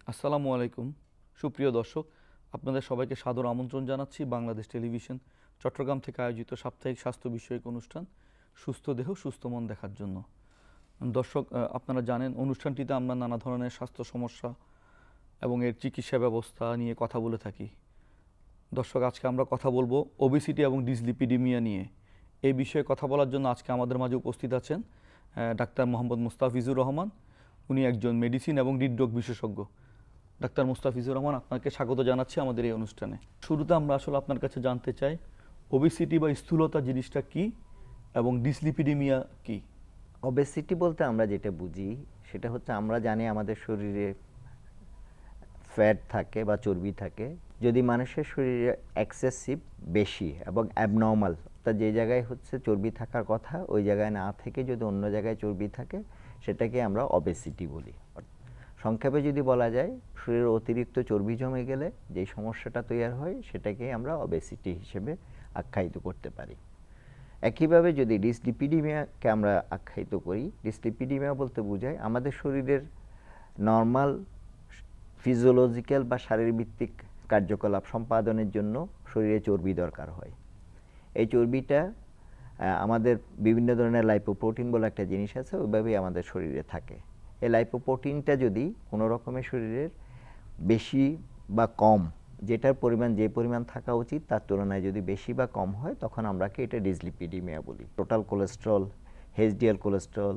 আসসালামু আলাইকুম সুপ্রিয় দর্শক, আপনাদের সবাইকে সাদর আমন্ত্রণ জানাচ্ছি বাংলাদেশ টেলিভিশন চট্টগ্রাম থেকে আয়োজিত সাপ্তাহিক স্বাস্থ্য বিষয়ক অনুষ্ঠান সুস্থ দেহ সুস্থ মন দেখার জন্য। দর্শক, আপনারা জানেন অনুষ্ঠানটিতে আমরা নানা ধরনের স্বাস্থ্য সমস্যা এবং এর চিকিৎসা ব্যবস্থা নিয়ে কথা বলে থাকি। দর্শক, আজকে আমরা কথা বলবো ওবেসিটি এবং ডিসলিপিডিমিয়া নিয়ে। এই বিষয়ে কথা বলার জন্য আজকে আমাদের মাঝে উপস্থিত আছেন ডাক্তার মোহাম্মদ মুস্তাফিজুর রহমান। উনি একজন মেডিসিন এবং হৃদরোগ বিশেষজ্ঞ। ডাক্তার মুস্তাফিজুর রহমান, আপনাকে স্বাগত জানাচ্ছি আমাদের এই অনুষ্ঠানে। শুরুতে আমরা আসলে আপনার কাছে জানতে চাই ওবেসিটি বা স্থূলতা জিনিসটা কি এবং ডিসলিপিডিমিয়া কি? ওবেসিটি বলতে আমরা যেটা বুঝি সেটা হচ্ছে, আমরা জানি আমাদের শরীরে ফ্যাট থাকে বা চর্বি থাকে। যদি মানুষের শরীরে এক্সেসিভ বেশি এবং অ্যাবনর্মাল, তা যে জায়গায় হচ্ছে চর্বি থাকার কথা ওই জায়গায় না থেকে যদি অন্য জায়গায় চর্বি থাকে, সেটাকে আমরা ওবেসিটি বলি। সংক্ষেপে যদি বলা যায়, শরীরে অতিরিক্ত চর্বি জমে গেলে যে সমস্যাটা তৈরি হয় সেটাকে আমরা ওবেসিটি হিসেবে আখ্যায়িত করতে পারি। একইভাবে যদি ডিসলিপিডিমিয়াকে আমরা আখ্যায়িত করি, ডিসলিপিডিমিয়া বলতে বোঝায় আমাদের শরীরের নর্মাল ফিজিওলজিক্যাল বা শারীরভিত্তিক কার্যকলাপ সম্পাদনের জন্য শরীরে চর্বি দরকার হয়। এই চর্বিটা আমাদের বিভিন্ন ধরনের লাইপোপ্রোটিন বলে একটা জিনিস আছে, ওইভাবেই আমাদের শরীরে থাকে। এই লাইপোপ্রোটিনটা যদি কোনো রকমের শরীরের বেশি বা কম, যেটার পরিমাণ যে পরিমাণ থাকা উচিত তার তুলনায় যদি বেশি বা কম হয়, তখন আমরাকে এটা ডিসলিপিডিমিয়া বলি। Total cholesterol, HDL cholesterol,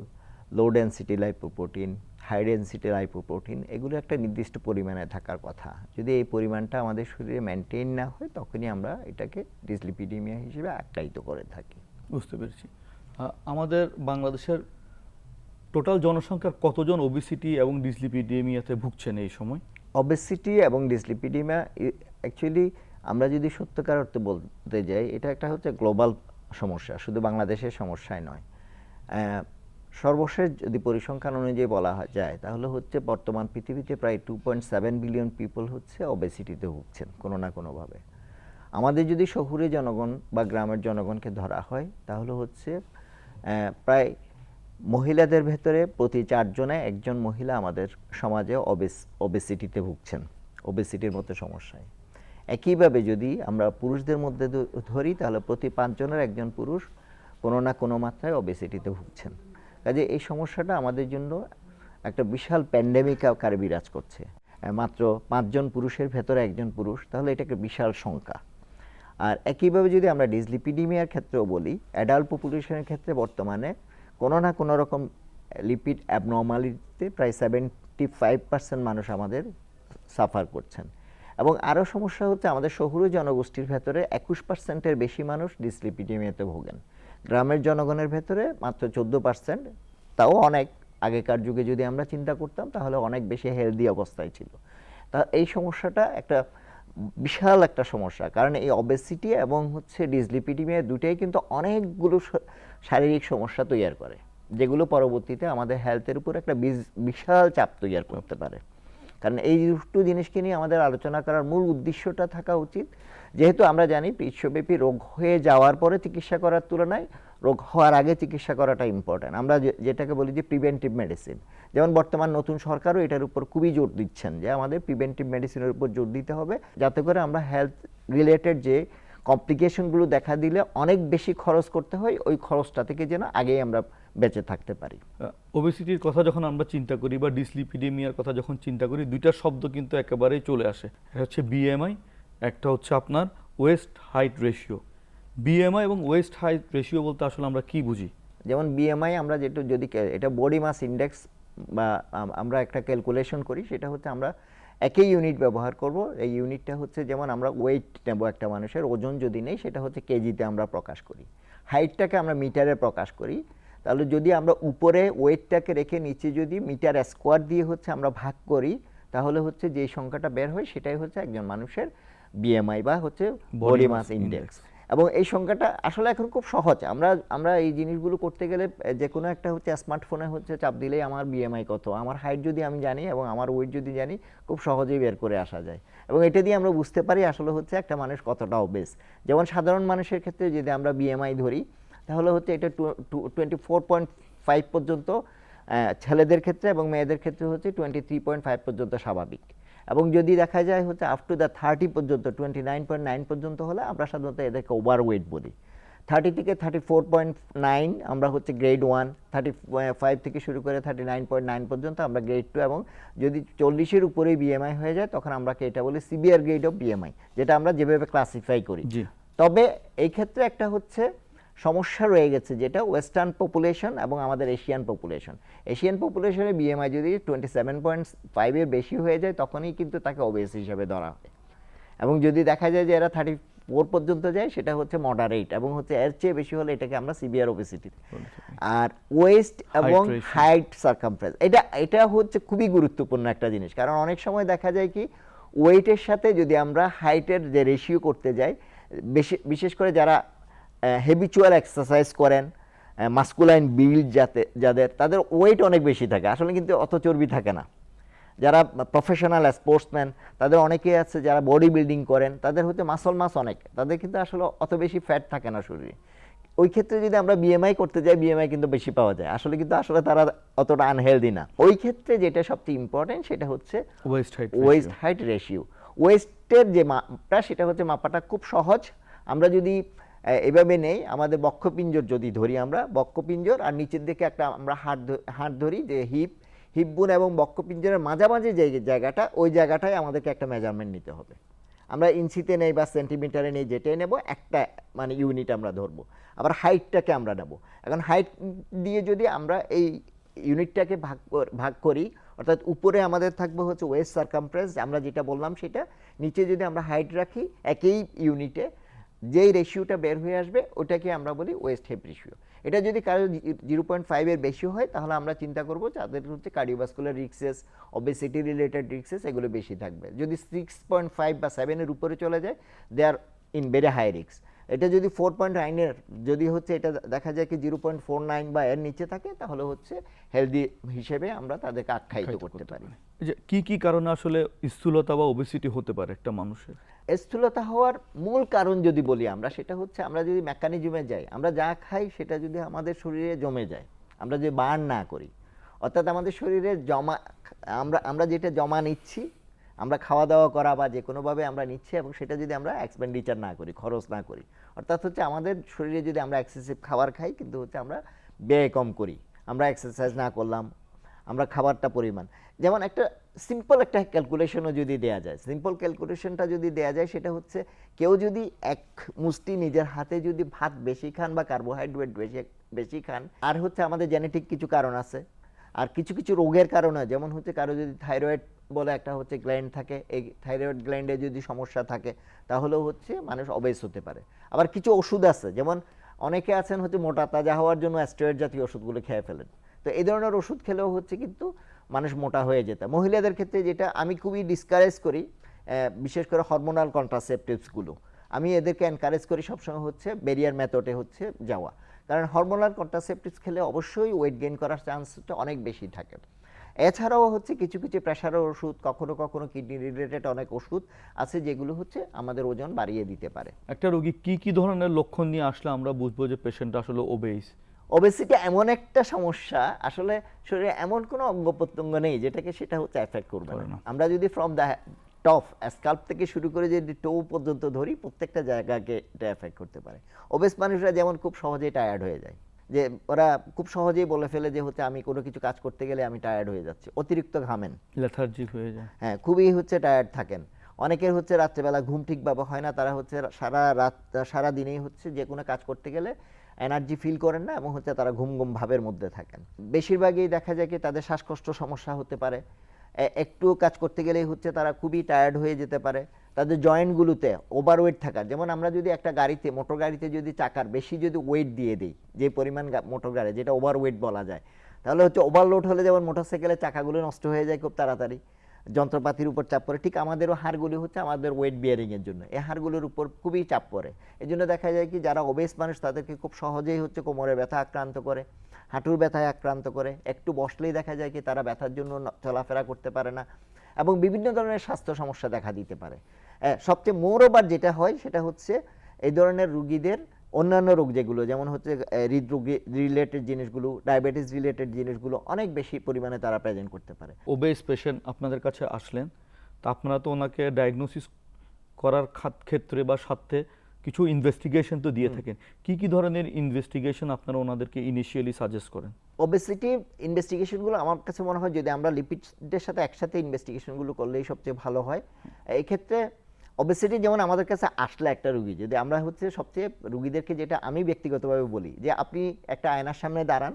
low density lipoprotein, high density lipoprotein, এগুলো একটা নির্দিষ্ট পরিমাণে থাকার কথা। যদি এই পরিমাণটা আমাদের শরীরে মেনটেন না হয়, তখনই আমরা এটাকে ডিসলিপিডিমিয়া হিসেবে আখ্যায়িত করে থাকি। বুঝতে পেরেছি। আমাদের বাংলাদেশের টোটাল জনসংখ্যার কতজন ওবেসিটি এবং ডিসলিপিডিমিয়াতে ভুগছেন এই সময়? ওবেসিটি এবং ডিসলিপিডিমিয়া অ্যাকচুয়ালি আমরা যদি সত্যিকার অর্থে বলতে যাই, এটা একটা হচ্ছে গ্লোবাল সমস্যা, শুধু বাংলাদেশের সমস্যাই নয়। সর্বশেষ যদি পরিসংখ্যান অনুযায়ী বলা যায়, তাহলে হচ্ছে বর্তমান পৃথিবীতে প্রায় 2.7 বিলিয়ন পিপল হচ্ছে ওবেসিটিতে ভুগছেন কোনো না কোনোভাবে। আমাদের যদি শহুরে জনগণ বা গ্রামের জনগণকে ধরা হয়, তাহলে হচ্ছে প্রায় মহিলাদের ভেতরে প্রতি 4 জনে একজন মহিলা আমাদের সমাজে ওবেসিটিতে ভুগছেন, ওবেসিটির মতো সমস্যায়। একইভাবে যদি আমরা পুরুষদের মধ্যে ধরি, তাহলে প্রতি 5 জনের একজন পুরুষ কোনো না কোনো মাত্রায় ওবেসিটিতে ভুগছেন। কাজে এই সমস্যাটা আমাদের জন্য একটা বিশাল প্যান্ডেমিক আকারে বিরাজ করছে। মাত্র 5 জন পুরুষের ভেতরে একজন পুরুষ, তাহলে এটা একটা বিশাল সংখ্যা। আর একইভাবে যদি আমরা ডিসলিপিডিমিয়ার ক্ষেত্রেও বলি, অ্যাডাল্ট পপুলেশনের ক্ষেত্রে বর্তমানে কোনো না কোনো রকম লিপিড অ্যাবনর্মালিটিতে প্রায় 75% মানুষ আমাদের সাফার করছেন। এবং আরও সমস্যা হচ্ছে, আমাদের শহুরে জনগোষ্ঠীর ভেতরে 21%-এর বেশি মানুষ ডিসলিপিডিমিয়াতে ভোগেন। গ্রামের জনগণের ভেতরে মাত্র 14%, তাও অনেক। আগেকার যুগে যদি আমরা চিন্তা করতাম, তাহলে অনেক বেশি হেলদি অবস্থায় ছিল। তা এই সমস্যাটা একটা বিশাল একটা সমস্যা, কারণ এই ওবেসিটি এবং হচ্ছে ডিসলিপিডিমিয়া দুটোই কিন্তু অনেকগুলো শারীরিক সমস্যা তৈরি করে, যেগুলো পরবর্তীতে আমাদের হেলথের উপর একটা বিশাল চাপ তৈরি করতে পারে। কারণ এই দুটো জিনিসকে নিয়ে আমাদের আলোচনা করার মূল উদ্দেশ্যটা থাকা উচিত, যেহেতু আমরা জানি বিশ্বব্যাপী রোগ হয়ে যাওয়ার পরে চিকিৎসা করার তুলনায় রোগ হওয়ার আগে চিকিৎসা করাটা ইম্পর্ট্যান্ট। আমরা যেটাকে বলি যে প্রিভেন্টিভ মেডিসিন, যেমন বর্তমান নতুন সরকারও এটার উপর খুবই জোর দিচ্ছেন যে আমাদের প্রিভেন্টিভ মেডিসিনের উপর জোর দিতে হবে, যাতে করে আমরা হেলথ রিলেটেড যে কমপ্লিকেশনগুলো দেখা দিলে অনেক বেশি খরচ করতে হয়, ওই খরচটা থেকে যেন আগেই আমরা বেঁচে থাকতে পারি। ওবেসিটির কথা যখন আমরা চিন্তা করি বা ডিসলিপিডিমিয়ার কথা যখন চিন্তা করি, দুইটা শব্দ কিন্তু একেবারেই চলে আসে। একটা হচ্ছে বিএমআই, একটা হচ্ছে আপনার ওয়েস্ট হাইট রেশিও। বিএমআই এবং ওয়েস্ট হাইট রেশিও বলতে আসলে আমরা কি বুঝি? যেমন বিএমআই আমরা যেটা যদি এটা বডি মাস ইন্ডেক্স বা আমরা একটা ক্যালকুলেশন করি, সেটা হচ্ছে আমরা একই ইউনিট ব্যবহার করব। এই ইউনিটটা হচ্ছে, যেমন আমরা ওয়েট নেব, একটা মানুষের ওজন যদি নেই, সেটা হচ্ছে কেজিতে আমরা প্রকাশ করি। হাইটটাকে আমরা মিটারে প্রকাশ করি। তাহলে যদি আমরা উপরে ওয়েটটাকে রেখে নিচে যদি মিটার স্কোয়ার দিয়ে হচ্ছে আমরা ভাগ করি, তাহলে হচ্ছে যে সংখ্যাটা বের হয় সেটাই হচ্ছে একজন মানুষের বিএমআই বা হচ্ছে বডি মাস ইন্ডেক্স। এবং এই সংখ্যাটা আসলে এখন খুব সহজ। আমরা এই জিনিসগুলো করতে গেলে যে কোনো একটা হচ্ছে স্মার্টফোনে হচ্ছে চাপ দিলেই আমার বিএমআই কত, আমার হাইট যদি আমি জানি এবং আমার ওয়েট যদি জানি, খুব সহজেই বের করে আসা যায়। এবং এটা দিয়ে আমরা বুঝতে পারি আসলে হচ্ছে একটা মানুষ কতটা ওবেস। যেমন সাধারণ মানুষের ক্ষেত্রে যদি আমরা বিএমআই ধরি, তাহলে হচ্ছে এটা 24.5 পর্যন্ত ছেলেদের ক্ষেত্রে এবং মেয়েদের ক্ষেত্রে হচ্ছে 23.5 পর্যন্ত স্বাভাবিক। এবং যদি দেখা যায় হচ্ছে আপ টু দ্য 30 পর্যন্ত 29.9 পর্যন্ত হলে আমরা সাধারণত এদেরকে ওভারওয়েট বলি। 30 থেকে 34.9 আমরা হচ্ছে গ্রেড 1, 35 থেকে শুরু করে 39.9 পর্যন্ত আমরা গ্রেড 2, এবং যদি 40-এর উপরেই বিএমআই হয়ে যায় তখন আমরা এটা বলি সিভিয়ার গ্রেড অফ বিএমআই, যেটা আমরা যেভাবে ক্লাসিফাই করি। তবে এই ক্ষেত্রে একটা হচ্ছে সমস্যা রয়ে গেছে, যেটা ওয়েস্টার্ন পপুলেশন এবং আমাদের এশিয়ান পপুলেশন। এশিয়ান পপুলেশনে বিএমআই যদি 27.5 এর বেশি হয়ে যায় তখনই কিন্তু তাকে ওবেস হিসেবে ধরা হয়, এবং যদি দেখা যায় যে এরা 34 পর্যন্ত যায় সেটা হচ্ছে মডারেট, এবং হচ্ছে এর চেয়ে বেশি হলে এটাকে আমরা সিভিয়ার ওবেসিটি। আর ওয়েস্ট এবং হাইট সার্কামফারেন্স, এটা হচ্ছে খুবই গুরুত্বপূর্ণ একটা জিনিস, কারণ অনেক সময় দেখা যায় কি ওয়েটের সাথে যদি আমরা হাইটের যে রেশিও করতে যাই, বিশেষ করে যারা হেবিচুয়াল এক্সারসাইজ করেন, মাস্কুলাইন বিল্ড যাদের, তাদের ওয়েট অনেক বেশি থাকে, আসলে কিন্তু অত চর্বি থাকে না। যারা প্রফেশনাল স্পোর্টসম্যান তাদের অনেকেই আছে যারা বডি বিল্ডিং করেন, তাদের হচ্ছে মাসল মাস অনেক, তাদের কিন্তু আসলে অত বেশি ফ্যাট থাকে না শরীরে। ওই ক্ষেত্রে যদি আমরা বিএমআই করতে যাই, বিএমআই কিন্তু বেশি পাওয়া যায়, আসলে তারা অতটা আনহেলদি না। ওই ক্ষেত্রে যেটা সবচেয়ে ইম্পর্টেন্ট সেটা হচ্ছে ওয়েস্ট হাইট রেশিও। ওয়েস্টের যে মাপটা সেটা হচ্ছে মাপাটা খুব সহজ। আমরা যদি এভাবে নেই, আমাদের বক্ষপিঞ্জর যদি ধরি, আমরা বক্ষপিঞ্জর আর নিচের দিকে একটা আমরা হাত ধরি, যে হিপ বোন এবং বক্ষপিঞ্জরের মাঝামাঝি যে জায়গাটা, ওই জায়গাটায় আমাদেরকে একটা মেজারমেন্ট নিতে হবে। আমরা ইঞ্চিতে নেই বা সেন্টিমিটারে নেই, যেটাই নেব একটা মানে ইউনিট আমরা ধরবো। আবার হাইটটাকে আমরা নেব। এখন হাইট দিয়ে যদি আমরা এই ইউনিটটাকে ভাগ করি, অর্থাৎ উপরে আমাদের থাকবে হচ্ছে ওয়েস্ট সার্কামফারেন্স, আমরা যেটা বললাম সেটা, নিচে যদি আমরা হাইট রাখি একই ইউনিটে, যেই রেশিওটা বের হয়ে আসবে ওটাকে আমরা বলি ওয়েস্ট হিপ রেশিও। এটা যদি কারো 0.5 এর বেশি হয় তাহলে আমরা চিন্তা করবো যাদের হচ্ছে cardiovascular risks, obesity related risks এগুলো বেশি থাকবে। যদি 6.5 বা 7 এর উপরে চলে যায়, দে আর ইন ভেরি হাই রিস্ক। এটা যদি 4.9 এর যদি হচ্ছে এটা দেখা যায় কি 0.49 বা এর নিচে থাকে, তাহলে হচ্ছে হেলদি হিসেবে আমরা তাদেরকে আখ্যায়িত করতে পারি। যে কি কারণে আসলে স্থূলতা বা ওবেসিটি হতে পারে একটা মানুষের? স্থূলতা হওয়ার মূল কারণ যদি বলি আমরা, সেটা হচ্ছে আমরা যদি মেকানিজমে যাই, আমরা যা খাই সেটা যদি আমাদের শরীরে জমে যায়, আমরা যদি বার্ন না করি, অর্থাৎ আমাদের শরীরে জমা আমরা যেটা জমা নিচ্ছি, আমরা খাওয়া দাওয়া করা বা যে কোনোভাবে আমরা নিচ্ছি, এবং সেটা যদি আমরা এক্সপেন্ডিচার না করি, খরচ না করি, অর্থাৎ হচ্ছে আমাদের শরীরে যদি আমরা এক্সেসিভ খাবার খাই কিন্তু হচ্ছে আমরা ব্যয় কম করি, আমরা এক্সারসাইজ না করলাম, আমরা খাবারটা পরিমাণ, যেমন একটা সিম্পল একটা ক্যালকুলেশনও যদি দেয়া যায়, সিম্পল ক্যালকুলেশনটা যদি দেয়া যায়, সেটা হচ্ছে কেউ যদি এক মুষ্টি নিজের হাতে যদি ভাত বেশি খান বা কার্বোহাইড্রেট বেশি খান, আর হচ্ছে আমাদের জেনেটিক কিছু কারণ আছে, আর কিছু কিছু রোগের কারণে, যেমন হচ্ছে কারো যদি থাইরয়েড বলে একটা হচ্ছে গ্ল্যান্ড থাকে, এই থাইরয়েড গ্ল্যান্ডে যদি সমস্যা থাকে তাহলেও হচ্ছে মানুষ অবেস হতে পারে। আবার কিছু ওষুধ আছে, যেমন অনেকে আছেন হচ্ছে মোটা তাজা হওয়ার জন্য স্টেরয়েড জাতীয় ওষুধগুলো খেয়ে ফেলেন, তো এই ধরনের ওষুধ খেলেও হচ্ছে কিন্তু মানুষ মোটা হয়ে যেত। মহিলাদের ক্ষেত্রে যেটা আমি খুবই ডিসকারেজ করি, বিশেষ করে হরমোনাল কন্ট্রাসেপটিভসগুলো, আমি এদেরকে এনকারেজ করি সবসময় হচ্ছে ব্যারিয়ার মেথডে হচ্ছে যাওয়া, কারণ হরমোনাল কন্ট্রাসেপটিভস খেলে অবশ্যই ওয়েট গেইন করার চান্সটা অনেক বেশি থাকে। এছাড়াও হচ্ছে কিছু কিছু প্রেশারের ওষুধ, কখনো কখনো কিডনি রিলেটেড অনেক ওষুধ আছে যেগুলো হচ্ছে আমাদের ওজন বাড়িয়ে দিতে পারে। একটা রোগী কি ধরনের লক্ষণ নিয়ে আসলে আমরা বুঝবো যে পেশেন্টটা আসলে ওবেস? ওবেসিটি এমন একটা সমস্যা, আসলে শরীরে এমন কোনো অঙ্গ প্রত্যঙ্গ নেই যেটাকে সেটা হচ্ছে এফেক্ট করবে না। আমরা যদি ফ্রম দ্য টপ স্কাল্প থেকে শুরু করে যদি টো পর্যন্ত ধরি, প্রত্যেকটা জায়গাকে এটা এফেক্ট করতে পারে। ওবেস মানুষরা যেমন খুব সহজেই টায়ার্ড হয়ে যায়, যে ওরা খুব সহজেই বলে ফেলে যে হচ্ছে আমি কোনো কিছু কাজ করতে গেলে আমি টায়ার্ড হয়ে যাচ্ছি, অতিরিক্ত ঘামেন, লেথার্জিক হয়ে যায়, হ্যাঁ খুবই হচ্ছে টায়ার্ড থাকেন। অনেকের হচ্ছে রাত্রেবেলা ঘুম ঠিকভাবে হয় না, তারা হচ্ছে সারা দিনেই হচ্ছে যে কোনো কাজ করতে গেলে এনার্জি ফিল করেন না, এবং হচ্ছে তারা ঘুম ভাবের মধ্যে থাকেন। বেশিরভাগই দেখা যায় কি তাদের শ্বাসকষ্ট সমস্যা হতে পারে, একটু কাজ করতে গেলেই হচ্ছে তারা খুবই টায়ার্ড হয়ে যেতে পারে। তাদের জয়েন্টগুলোতে ওভারওয়েট থাকার, যেমন আমরা যদি একটা গাড়িতে, মোটর গাড়িতে যদি চাকার বেশি যদি ওয়েট দিয়ে দিই, যে পরিমাণ মোটর গাড়ি যেটা ওভারওয়েট বলা যায়, তাহলে হচ্ছে ওভারলোড হলে যেমন মোটরসাইকেলের চাকাগুলো নষ্ট হয়ে যায় খুব তাড়াতাড়ি, যন্ত্রপাতির উপর চাপ পড়ে, ঠিক আমাদেরও হাড়গুলি হচ্ছে আমাদের ওয়েট বিয়ারিংয়ের জন্য এই হাড়গুলোর উপর খুবই চাপ পড়ে। এই জন্য দেখা যায় কি যারা ওবেস মানুষ তাদেরকে খুব সহজেই হচ্ছে কোমরে ব্যথা আক্রান্ত করে, হাঁটুর ব্যথায় আক্রান্ত করে, একটু বসলেই দেখা যায় কি তারা ব্যথার জন্য চলাফেরা করতে পারে না, এবং বিভিন্ন ধরনের স্বাস্থ্য সমস্যা দেখা দিতে পারে। সবচেয়ে মোর ওভার যেটা হয় সেটা হচ্ছে এই ধরনের রুগীদের অন্যান্য রোগ যেগুলো যেমন হচ্ছে হৃদরোগ রিলেটেড জিনিসগুলো, ডায়াবেটিস রিলেটেড জিনিসগুলো অনেক বেশি পরিমাণে তারা প্রেজেন্ট করতে পারে। ওবেস পেশেন্ট আপনাদের কাছে আসলেন, তা আপনারা তো ওনাকে ডায়াগনোসিস করার ক্ষেত্রে বা সাথে কিছু ইনভেস্টিগেশন তো দিয়ে থাকেন। কি কি ধরনের ইনভেস্টিগেশন আপনারা ওনাদেরকে ইনিশিয়ালি সাজেস্ট করেন? ওবেসিটি ইনভেস্টিগেশনগুলো আমার কাছে মনে হয় যদি আমরা লিপিডের সাথে একসাথে ইনভেস্টিগেশনগুলো করলেই সবচেয়ে ভালো হয়। এই ক্ষেত্রে ওবেসিটি যেমন আমাদের কাছে আসলে একটা রুগী, যদি আমরা হচ্ছে সবচেয়ে রুগীদেরকে যেটা আমি ব্যক্তিগতভাবে বলি যে আপনি একটা আয়নার সামনে দাঁড়ান,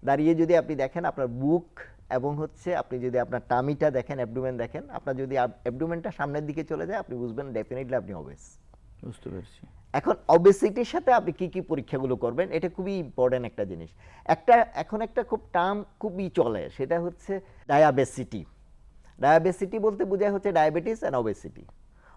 দাঁড়িয়ে যদি আপনি দেখেন আপনার বুক এবং হচ্ছে আপনি যদি আপনার টামিটা দেখেন, অ্যাবডোমেন দেখেন, আপনার যদি অ্যাবডোমেনটা সামনের দিকে চলে যায় আপনি বুঝবেন ডেফিনেটলি আপনি ওবেস। বুঝতে পেরেছি। এখন ওবেসিটির সাথে আপনি কি কি পরীক্ষাগুলো করবেন এটা খুবই ইম্পর্টেন্ট একটা জিনিস। এখন একটা খুব টার্ম খুবই চলে, সেটা হচ্ছে ডায়াবেসিটি। ডায়াবেসিটি বলতে বোঝায় হচ্ছে ডায়াবেটিস অ্যান্ড ওবেসিটি।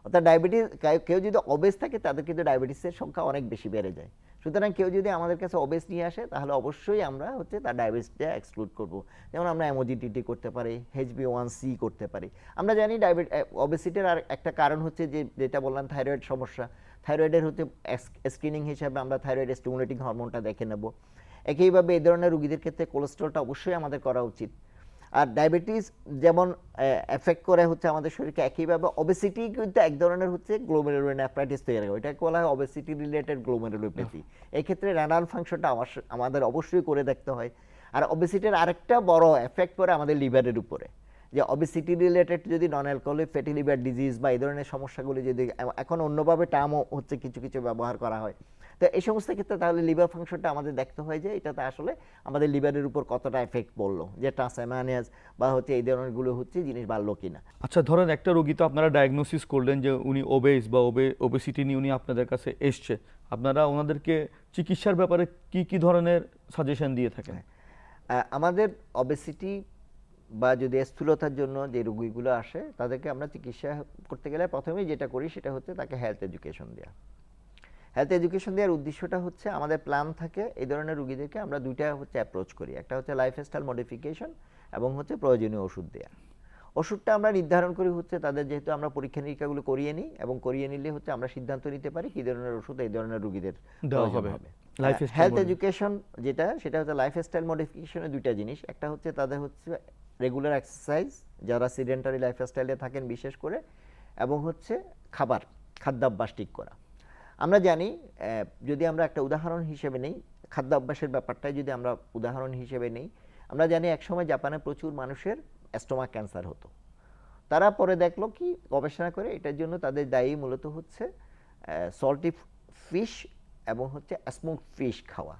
অর্থাৎ ডায়াবেটিস, কেউ যদি ওবেস থাকে তাদের কিন্তু ডায়াবেটিসের সংখ্যা অনেক বেশি বেড়ে যায়। সুতরাং কেউ যদি আমাদের কাছে ওবেস নিয়ে আসে তাহলে অবশ্যই আমরা হচ্ছে তার ডায়াবেটিসটা এক্সক্লুড করব। যেমন আমরা এমওজিটিটি করতে পারি, HbA1c করতে পারি। আমরা জানি ওবেসিটির আর একটা কারণ হচ্ছে যেটা বললাম থাইরয়েড সমস্যা। থাইরয়েডের হচ্ছে স্ক্রিনিং হিসাবে আমরা থাইরয়েড স্টিমুলেটিং হরমোনটা দেখে নেব। একইভাবে এই ধরনের রোগীদের ক্ষেত্রে কোলেস্টেরলটা অবশ্যই আমাদের করা উচিত। আর ডায়াবেটিস যেমন এফেক্ট করে হচ্ছে আমাদের শরীরকে, একইভাবে ওবেসিটি কিন্তু এক ধরনের হচ্ছে গ্লোমেরুলোনেফ্রাইটিস তৈরি করে, এটাকে বলা হয় ওবেসিটি রিলেটেড গ্লোমেরুলোপ্যাথি। এই ক্ষেত্রে রেনাল ফাংশনটা আমাদের অবশ্যই করে দেখতে হয়। আর ওবেসিটির আরেকটা বড় এফেক্ট পড়ে আমাদের লিভারের উপরে, যে ওবেসিটি রিলেটেড যদি non alcoholic fatty liver disease বা এই ধরনের সমস্যাগুলি যদি এখন অন্যভাবে টার্মও হচ্ছে কিছু কিছু ব্যবহার করা হয়, তো এই সমস্ত ক্ষেত্রে তাহলে লিভার ফাংশনটা আমাদের দেখতে হয় যে এটাতে আসলে আমাদের লিভারের উপর কতটা এফেক্ট পড়লো, যে ট্রান্সঅ্যামানিয়াস বা হচ্ছে এই ধরনেরগুলো হচ্ছে জিনিস বাড়লো কিনা। আচ্ছা, ধরেন একটা রোগী তো আপনারা ডায়াগনোসিস করলেন যে উনি ওবেস বা ওবেসিটি নিয়ে উনি আপনাদের কাছে এসছে, আপনারা ওনাদেরকে চিকিৎসার ব্যাপারে কি কি ধরনের সাজেশন দিয়ে থাকেন? আমাদের ওবেসিটি বা যদি স্থূলতার জন্য যে রোগীগুলো আসে তাদেরকে আমরা চিকিৎসা করতে গেলে প্রথমেই যেটা করি সেটা হচ্ছে তাকে হেলথ এডুকেশন দেওয়া। হেলথ এডুকেশন দেওয়ার উদ্দেশ্যটা হচ্ছে আমাদের প্ল্যান থাকে এই ধরনের রোগীদেরকে আমরা দুইটা হচ্ছে অ্যাপ্রোচ করি, একটা হচ্ছে লাইফস্টাইল মডিফিকেশন এবং হচ্ছে প্রয়োজনীয় ওষুধ দেওয়া। ওষুধটা আমরা নির্ধারণ করি হচ্ছে তাদের, যেহেতু আমরা পরীক্ষা নিরীক্ষাগুলো করিয়ে নিই এবং করিয়ে নিলে হচ্ছে আমরা সিদ্ধান্ত নিতে পারি কি ধরনের ওষুধ এই ধরনের রোগীদের দেওয়া হবে। হেলথ এডুকেশন সেটা হচ্ছে লাইফস্টাইল মডিফিকেশনের দুইটা জিনিস, একটা হচ্ছে তাদের হচ্ছে রেগুলার এক্সারসাইজ যারা সিডেন্টারি লাইফস্টাইলে থাকেন বিশেষ করে, এবং হচ্ছে খাদ্যাভ্যাস ঠিক করা। আমরা জানি যদি আমরা একটা উদাহরণ হিসেবে নেই, খাদ্যাভ্যাসের ব্যাপারটাই যদি আমরা উদাহরণ হিসেবে নেই, আমরা জানি একসময় জাপানে প্রচুর মানুষের স্টোমাক ক্যান্সার হতো। তারা পরে দেখলো কি গবেষণা করে এটার জন্য তাদের দায়ী মূলত হচ্ছে সল্টি ফিশ এবং হচ্ছে স্মোক ফিশ খাওয়া।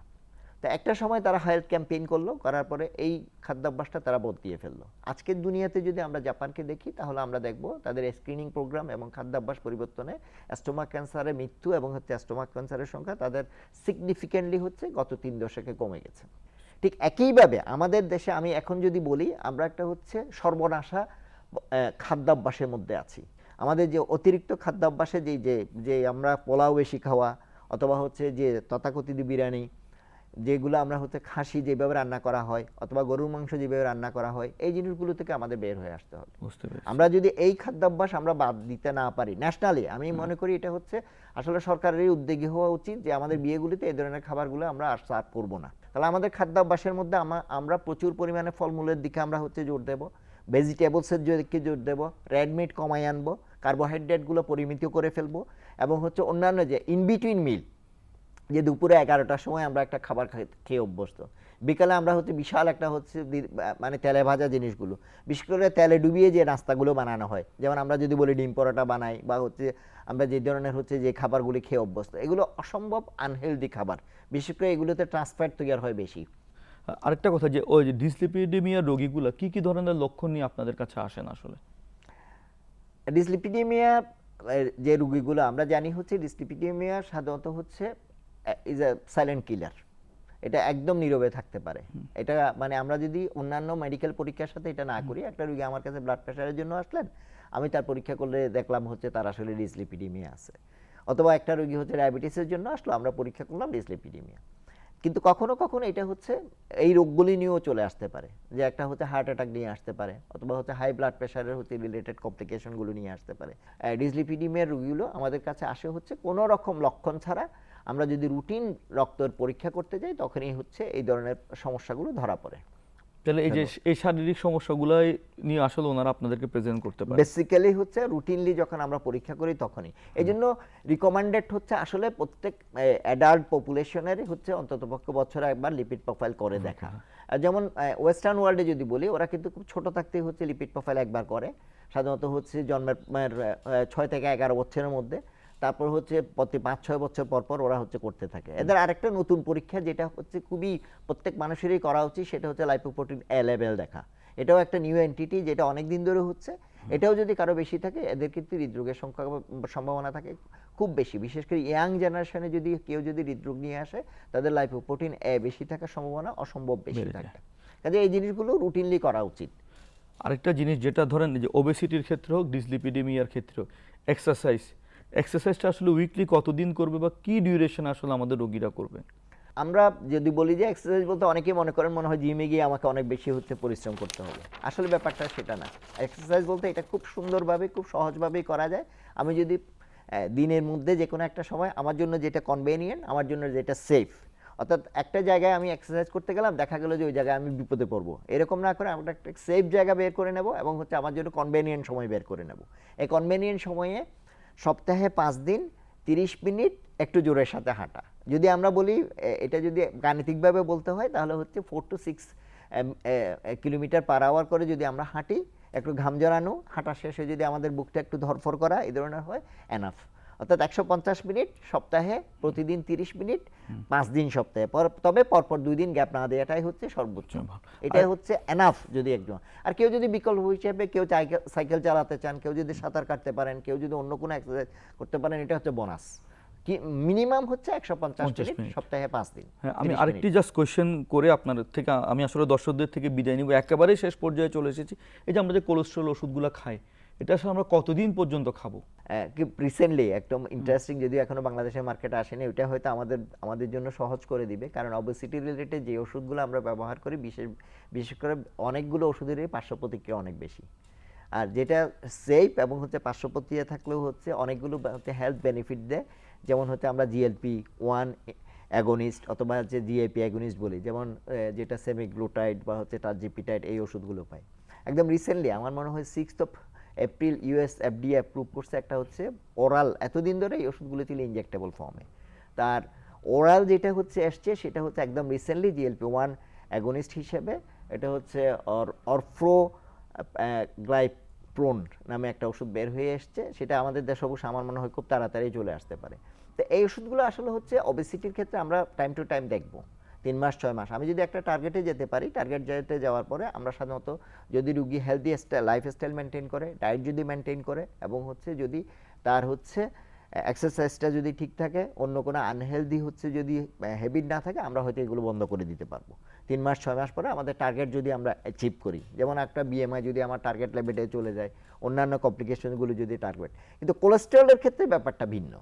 তো একটা সময় তারা হেলথ ক্যাম্পেইন করলো, করার পরে এই খাদ্যাভ্যাসটা তারা বদলিয়ে ফেললো। আজকের দুনিয়াতে যদি আমরা জাপানকে দেখি তাহলে আমরা দেখব তাদের স্ক্রিনিং প্রোগ্রাম এবং খাদ্যাভ্যাস পরিবর্তনে স্টোমাক ক্যান্সারের মৃত্যু এবং হচ্ছে স্টোমাক ক্যান্সারের সংখ্যা তাদের সিগনিফিক্যান্টলি হচ্ছে গত 3 দশকে কমে গেছে। ঠিক একইভাবে আমাদের দেশে আমি এখন যদি বলি আমরা একটা হচ্ছে সর্বনাশা খাদ্যাভ্যাসের মধ্যে আছি। আমাদের যে অতিরিক্ত খাদ্যাভ্যাসে যে আমরা পোলাও বেশি খাওয়া অথবা হচ্ছে যে তথাকথিত বিরিয়ানি, যেগুলো আমরা হচ্ছে খাসি যেভাবে রান্না করা হয় অথবা গরুর মাংস যেভাবে রান্না করা হয়, এই জিনিসগুলো থেকে আমাদের বের হয়ে আসতে হবে। আমরা যদি এই খাদ্যাভ্যাস আমরা বাদ দিতে না পারি ন্যাশনালি, আমি মনে করি এটা হচ্ছে আসলে সরকারেরই উদ্যোগী হওয়া উচিত যে আমাদের বিয়েগুলিতে এই ধরনের খাবারগুলো আমরা আর সার্ভ করবো না। তাহলে আমাদের খাদ্যাভ্যাসের মধ্যে আমরা প্রচুর পরিমাণে ফলমূলের দিকে আমরা হচ্ছে জোর দেবো, ভেজিটেবলসের দিকে জোর দেবো, রেড মিট কমাই আনবো, কার্বোহাইড্রেটগুলো পরিমিত করে ফেলবো, এবং হচ্ছে অন্যান্য যে ইনবিটুইন মিল, যে দুপুরে 11টার সময় আমরা একটা খাবার খেয়ে অভ্যস্ত, বিকালে আমরা হচ্ছে বিশাল একটা হচ্ছে মানে তেলে ভাজা জিনিসগুলো, বিশেষ করে তেলে ডুবিয়ে যে নাস্তাগুলো বানানো হয়, যেমন আমরা যদি বলি ডিম পরোটা বানাই বা হচ্ছে আমরা যে ধরনের হচ্ছে যে খাবারগুলি খেয়ে অভ্যস্ত, এগুলো অসম্ভব আনহেলদি খাবার, বিশেষ করে এগুলোতে ট্রান্সফ্যাট তৈরি হয় বেশি। আরেকটা কথা, যে ওই ডিসলিপিডিমিয়ার রোগীগুলো কি কি ধরনের লক্ষণ নিয়ে আপনাদের কাছে আসেন? আসলে ডিসলিপিডিমিয়া যে রোগীগুলো আমরা জানি হচ্ছে ডিসলিপিডিমিয়া সাধারণত হচ্ছে ইজ আ সাইলেন্ট কিলার, এটা একদম নীরবে থাকতে পারে। এটা মানে আমরা যদি অন্যান্য মেডিকেল পরীক্ষার সাথে এটা না করি, একটা রোগী আমার কাছে ব্লাড প্রেশারের জন্য আসলেন, আমি তার পরীক্ষা করলে দেখলাম হচ্ছে তার আসলে ডিসলিপিডিমিয়া আছে, অথবা একটা রোগী হচ্ছে ডায়াবেটিসের জন্য আসলো, আমরা পরীক্ষা করলাম ডিসলিপিডিমিয়া। কিন্তু কখনো কখনো এটা হচ্ছে এই রোগগুলি নিয়েও চলে আসতে পারে, যে একটা হচ্ছে হার্ট অ্যাটাক নিয়ে আসতে পারে অথবা হচ্ছে হাই ব্লাড প্রেশারের হচ্ছে রিলেটেড কমপ্লিকেশনগুলো নিয়ে আসতে পারে। ডিসলিপিডিমিয়ার রোগীগুলো আমাদের কাছে আসে হচ্ছে কোনো রকম লক্ষণ ছাড়া, আমরা যদি রুটিন রক্তের পরীক্ষা করতে যাই তখনই হচ্ছে এই ধরনের সমস্যাগুলো ধরা পড়ে। তাহলে এই যে এই শারীরিক সমস্যাগুলাই নিয়ে আসলে ওনারা আপনাদেরকে প্রেজেন্ট করতে পারে। বেসিক্যালি হচ্ছে রুটিনলি যখন আমরা পরীক্ষা করি তখনই। এই জন্য রিকমেন্ডেড হচ্ছে আসলে প্রত্যেক অ্যাডাল্ট পপুলেশনেরই হচ্ছে অন্ততপক্ষে বছরে একবার লিপিড প্রোফাইল করে দেখা। যেমন ওয়েস্টার্ন ওয়ার্ল্ডে যদি বলি, ওরা কিন্তু খুব ছোট থাকতেই হচ্ছে লিপিড প্রোফাইল একবার করে, সাধারণত হচ্ছে জন্মের 6 থেকে 11 বছরের মধ্যে। তারপর হচ্ছে প্রতি 5-6 বছর পর পর ওরা হচ্ছে করতে থাকে। এদের আরেকটা নতুন পরীক্ষা যেটা হচ্ছে খুবই প্রত্যেক মানুষেরই করা উচিত, সেটা হচ্ছে লাইপোপ্রোটিন এ লেভেল দেখা। এটাও একটা নিউ এন্টিটি, যেটা অনেক দিন ধরে হচ্ছে। এটাও যদি কারো বেশি থাকে, এদের কিন্তু হৃদরোগের সম্ভাবনা থাকে খুব বেশি। বিশেষ করে ইয়াং জেনারেশনে যদি কেউ যদি হৃদরোগ নিয়ে আসে, তাদের লাইপোপ্রোটিন এ বেশি থাকার সম্ভাবনা অসম্ভব বেশি থাকে। কাজে এই জিনিসগুলো রুটিনলি করা উচিত। আরেকটা জিনিস যেটা ধরেন যে ওবেসিটির ক্ষেত্রে হোক, ডিসলিপিডেমিয়ার ক্ষেত্রে হোক, এক্সারসাইজটা আসলে উইকলি কতদিন করবে বা কি ডিউরেশন আসলে আমাদের রোগীরা করবে? আমরা যদি বলি যে এক্সারসাইজ বলতে অনেকেই মনে করেন মনে হয় জিমে গিয়ে আমাকে অনেক বেশি হচ্ছে পরিশ্রম করতে হবে। আসলে ব্যাপারটা সেটা না। এক্সারসাইজ বলতে এটা খুব সুন্দরভাবে, খুব সহজভাবেই করা যায়। আমি যদি দিনের মধ্যে যে কোনো একটা সময় আমার জন্য যেটা কনভেনিয়েন্ট, আমার জন্য যেটা সেফ, অর্থাৎ একটা জায়গায় আমি এক্সারসাইজ করতে গেলাম, দেখা গেল যে ওই জায়গায় আমি বিপদে পড়বো, এরকম না করে আমরা একটা সেফ জায়গা বের করে নেব এবং হচ্ছে আমার জন্য কনভেনিয়েন্ট সময় বের করে নেব। এই কনভেনিয়েন্ট সময়ে সপ্তাহে 5 দিন 30 মিনিট একটু জোরের সাথে হাঁটা। যদি আমরা বলি এটা যদি গাণিতিকভাবে বলতে হয়, তাহলে হচ্ছে 4 to 6 কিলোমিটার পার আওয়ার করে যদি আমরা হাঁটি, একটু ঘাম জড়ানো, হাঁটা শেষে যদি আমাদের বুকটা একটু ধরফর করা, এই ধরনের হয়, এনাফ। অর্থাৎ 150 মিনিট সপ্তাহে, প্রতিদিন 30 মিনিট, 5 দিন সপ্তাহে, তবে পরপর 2 দিন গ্যাপ না দেওয়াটাই হচ্ছে সর্বোচ্চ। এটাই হচ্ছে এনাফ যদি একজন। আর কেউ যদি বিকল্প হিসেবে কেউ সাইকেল চালাতে চান, কেউ যদি সাঁতার কাটতে পারেন, কেউ যদি অন্য কোনো এক্সারসাইজ করতে পারেন, এটা হচ্ছে বোনাস। কি মিনিমাম হচ্ছে 150 মিনিট সপ্তাহে 5 দিন। হ্যাঁ, আমি আরেকটি জাস্ট কোশ্চেন করে আপনার থেকে আমি আসলে দর্শকদের থেকে বিদায় নিব, একেবারে শেষ পর্যায়ে চলে এসেছি। এই যে আমরা যে কোলেস্ট্রল ওষুধগুলো খাই, এটা আসলে আমরা কতদিন পর্যন্ত খাবো? রিসেন্টলি একদম ইন্টারেস্টিং, যদিও এখনো বাংলাদেশের মার্কেটে আসেনি, ওইটা হয়তো আমাদের জন্য সহজ করে দিবে। কারণ অবেসিটি রিলেটেড যে ওষুধগুলো আমরা ব্যবহার করি, বিশেষ করে অনেকগুলো ওষুধেরই পার্শ্ব প্রতিক্রিয়া অনেক বেশি। আর যেটা সেফ এবং হচ্ছে পার্শ্ব প্রতিক্রিয়া থাকলেও হচ্ছে অনেকগুলো হচ্ছে হেলথ বেনিফিট দেয়। যেমন হচ্ছে আমরা GLP-1 অ্যাগনিস্ট অথবা হচ্ছে GIP অ্যাগনিস্ট বলি, যেমন যেটা সেমিগ্লুটাইড বা হচ্ছে টার্জিপিটাইড, এই ওষুধগুলো পাই। একদম রিসেন্টলি আমার মনে হয় 6 এপ্রিল US FDA অ্যাপ্রুভ করছে একটা হচ্ছে ওরাল, এতদিন ধরে এই ওষুধগুলো ছিল ইনজেক্টেবল ফর্মে। তার ওরাল যেটা হচ্ছে এসছে, সেটা হচ্ছে একদম রিসেন্টলি GLP-1 অ্যাগনিস্ট হিসেবে, এটা হচ্ছে অরফ্রো গ্লাইপ্রোন নামে একটা ওষুধ বের হয়ে এসছে। সেটা আমাদের দেশে অবশ্য আমার মনে হয় খুব তাড়াতাড়ি চলে আসতে পারে। তো এই ওষুধগুলো আসলে হচ্ছে ওবেসিটির ক্ষেত্রে আমরা টাইম টু টাইম দেখব, 3 মাস 6 মাস। আমি যদি একটা টার্গেটে যেতে পারি, টার্গেট যেতে যাওয়ার পরে আমরা সাধারণত যদি রুগী হেলদি লাইফস্টাইল মেনটেন করে, ডায়েট যদি মেনটেন করে এবং হচ্ছে যদি তার হচ্ছে এক্সারসাইজটা যদি ঠিক থাকে, অন্য কোনো আনহেলদি হচ্ছে যদি হ্যাবিট না থাকে, আমরা হয়তো এগুলো বন্ধ করে দিতে পারবো। 3 মাস 6 মাস পরে আমাদের টার্গেট যদি আমরা অ্যাচিভ করি, যেমন একটা BMI যদি আমার টার্গেট লেভেলে চলে যায়, অন্যান্য কমপ্লিকেশনগুলো যদি টার্গেট। কিন্তু কোলেস্টেরলের ক্ষেত্রে ব্যাপারটা ভিন্ন।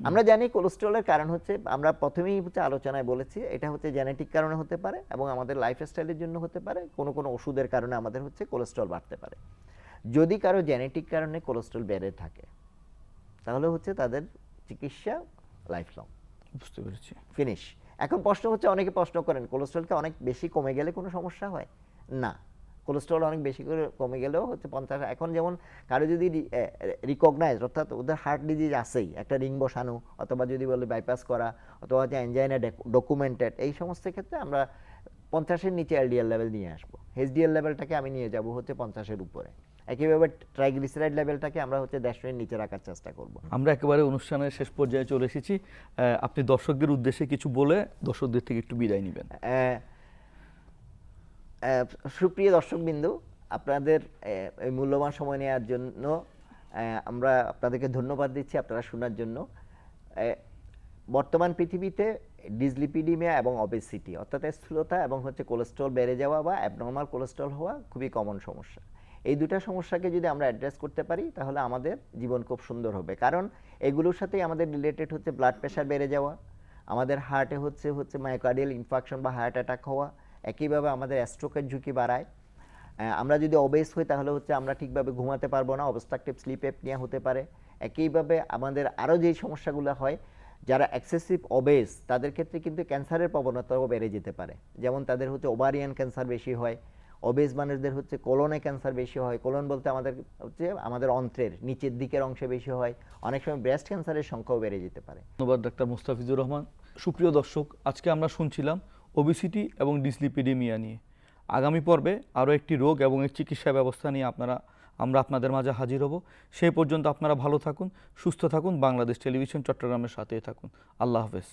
আমরা জানি কোলেস্টেরলের কারণ হচ্ছে, আমরা প্রথমেই হচ্ছে আলোচনায় বলেছি, এটা হচ্ছে জেনেটিক কারণে হতে পারে এবং আমাদের লাইফস্টাইলের জন্য হতে পারে, কোনো ওষুধের কারণে আমাদের হচ্ছে কোলেস্টেরল বাড়তে পারে। যদি কারো জেনেটিক কারণে কোলেস্টেরল বেড়ে থাকে, তাহলে হচ্ছে তাদের চিকিৎসা লাইফ লং। বুঝতে পেরেছি, ফিনিশ। এখন প্রশ্ন হচ্ছে, অনেকে প্রশ্ন করেন কোলেস্টেরলকে অনেক বেশি কমে গেলে কোনো সমস্যা হয় না। কোলেস্টেরল অনেক বেশি করে কমে গেলেও হচ্ছে 50, এখন যেমন কারো যদি রিকগনাইজ, অর্থাৎ ওদের হার্ট ডিজিজ আছেই, একটা রিং বসানো অথবা যদি বলে বাইপাস করা অথবা হচ্ছে অ্যানজাইনা ডকুমেন্টেড, এই সমস্ত ক্ষেত্রে আমরা 50-এর নিচে LDL লেভেল নিয়ে আসবো। HDL লেভেলটাকে আমি নিয়ে যাব হচ্ছে 50-এর উপরে। একইভাবে ট্রাইগ্লিসারাইড লেভেলটাকে আমরা হচ্ছে 150-এর নিচে রাখার চেষ্টা করব। আমরা একেবারে অনুষ্ঠানের শেষ পর্যায়ে চলে এসেছি। আপনি দর্শকদের উদ্দেশ্যে কিছু বলে দর্শকদের থেকে একটু বিদায় নেবেন। সুপ্রিয় দর্শকবৃন্দ, আপনাদের এই মূল্যবান সময় নেওয়ার জন্য আমরা আপনাদেরকে ধন্যবাদ দিচ্ছি, আপনারা শোনার জন্য। বর্তমান পৃথিবীতে ডিসলিপিডিমিয়া এবং অবেসিটি, অর্থাৎ স্থূলতা এবং হচ্ছে কোলেস্ট্রল বেড়ে যাওয়া বা অ্যাবনর্মাল কোলেস্ট্রল হওয়া খুবই কমন সমস্যা। এই দুটা সমস্যাকে যদি আমরা অ্যাড্রেস করতে পারি, তাহলে আমাদের জীবন খুব সুন্দর হবে। কারণ এগুলোর সাথেই আমাদের রিলেটেড হচ্ছে ব্লাড প্রেশার বেড়ে যাওয়া, আমাদের হার্টে হচ্ছে মায়োকার্ডিয়াল ইনফাকশন বা হার্ট অ্যাটাক হওয়া, একইভাবে আমাদের স্ট্রোকের ঝুঁকি বাড়ায়। আমরা যদি অবেস হই, তাহলে হচ্ছে আমরা ঠিকভাবে ঘুমাতে পারবো না, অবস্ট্রাকটিভ স্লিপ অ্যাপনিয়া হতে পারে। একইভাবে আমাদের আরও যেই সমস্যাগুলো হয়, যারা এক্সেসিভ ওবেস তাদের ক্ষেত্রে কিন্তু ক্যান্সারের প্রবণতাও বেড়ে যেতে পারে। যেমন তাদের হচ্ছে ওভারিয়ান ক্যান্সার বেশি হয়, ওবেস মানুষদের হচ্ছে কোলনে ক্যান্সার বেশি হয়। কোলন বলতে আমাদের অন্ত্রের নিচের দিকের অংশে বেশি হয়। অনেক সময় ব্রেস্ট ক্যান্সারের সংখ্যাও বেড়ে যেতে পারে। ধন্যবাদ ডাক্তার মুস্তাফিজুর রহমান। সুপ্রিয় দর্শক, আজকে আমরা শুনছিলাম ওবেসিটি এবং ডিসলিপিডেমিয়া নিয়ে। আগামী পর্বে আরও একটি রোগ এবং এর চিকিৎসা ব্যবস্থা নিয়ে আমরা আপনাদের মাঝে হাজির হব। সেই পর্যন্ত আপনারা ভালো থাকুন, সুস্থ থাকুন, বাংলাদেশ টেলিভিশন চট্টগ্রামের সাথেই থাকুন। আল্লাহ হাফেজ।